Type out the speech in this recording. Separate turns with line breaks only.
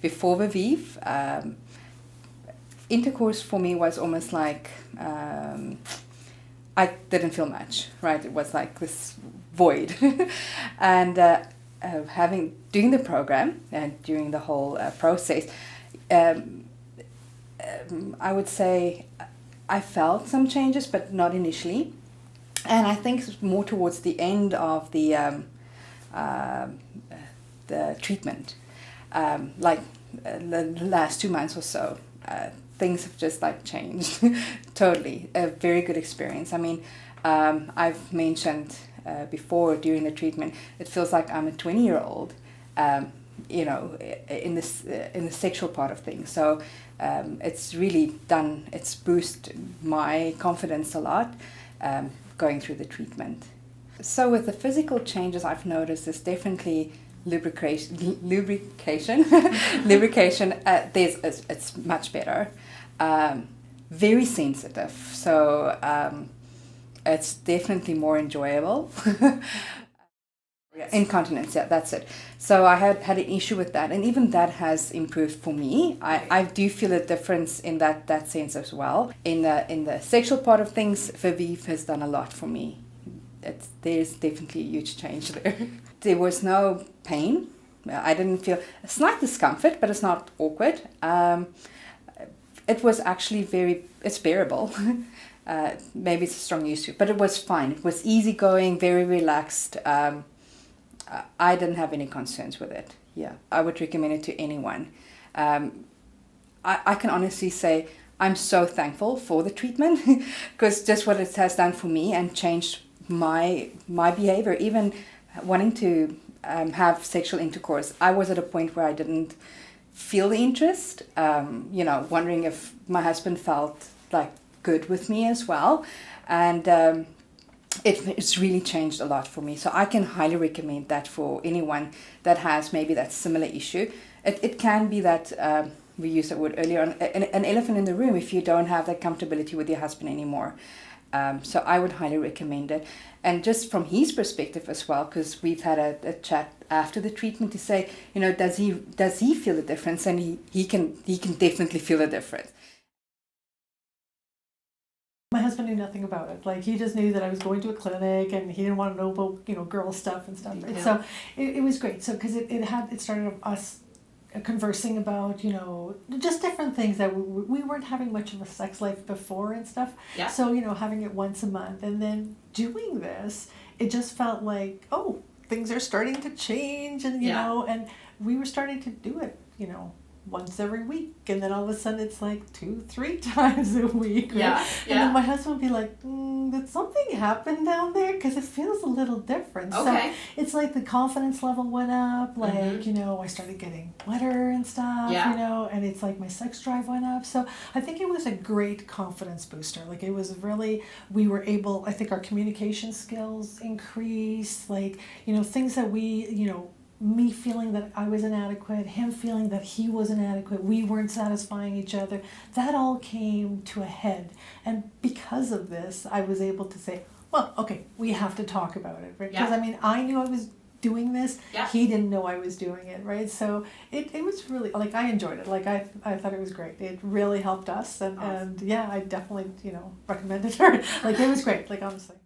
Before Viveve, intercourse for me was almost like I didn't feel much, right? It was like this void. And doing the program and during the whole process, I would say I felt some changes, but not initially. And I think more towards the end of the treatment, the last 2 months or so, things have just like changed totally. A very good experience. I mean, I've mentioned before during the treatment, it feels like I'm a 20-year-old, in the sexual part of things. So it's really it's boosted my confidence a lot going through the treatment. So with the physical changes I've noticed, there's definitely lubrication. It's much better. Very sensitive, so it's definitely more enjoyable. Incontinence, yeah, that's it. So I had an issue with that, and even that has improved for me. I do feel a difference in that sense as well. In the sexual part of things, Viveve has done a lot for me. There's definitely a huge change there. There was no pain. I didn't feel a slight discomfort, but it's not awkward. It was actually it's bearable. Maybe it's a strong use to it, but it was fine. It was easygoing, very relaxed. I didn't have any concerns with it. Yeah, I would recommend it to anyone. I can honestly say I'm so thankful for the treatment because just what it has done for me and changed my behavior, even wanting to have sexual intercourse. I was at a point where I didn't feel the interest, wondering if my husband felt like good with me as well. And it's really changed a lot for me. So I can highly recommend that for anyone that has maybe that similar issue. It can be that, we used that word earlier on, an elephant in the room if you don't have that comfortability with your husband anymore. So I would highly recommend it. And just from his perspective as well, because we've had a chat after the treatment to say, does he feel the difference? And he can definitely feel the difference.
My husband knew nothing about it. Like, he just knew that I was going to a clinic, and he didn't want to know about, girl stuff and stuff. Right? Yeah. So it was great. So because it started us conversing about, just different things that we weren't having much of a sex life before and stuff.
Yeah.
So, having it once a month and then doing this, it just felt like, oh, things are starting to change, and, and we were starting to do it, once every week, and then all of a sudden it's like 2-3 times a week, right?
Yeah.
And then my husband would be like, did something happen down there? Because it feels a little different.
Okay.
So it's like the confidence level went up, like, I started getting wetter and stuff, and it's like my sex drive went up. So I think it was a great confidence booster. Like, it was really, we were able, I think our communication skills increased, like, things that we, me feeling that I was inadequate, him feeling that he was inadequate, we weren't satisfying each other, that all came to a head. And because of this, I was able to say, well, okay, we have to talk about it, right? Because, I knew I was doing this, he didn't know I was doing it, right? So it was really, like, I enjoyed it. Like, I thought it was great. It really helped us, and, awesome. And yeah, I definitely, recommended her. Like, it was great, like, honestly.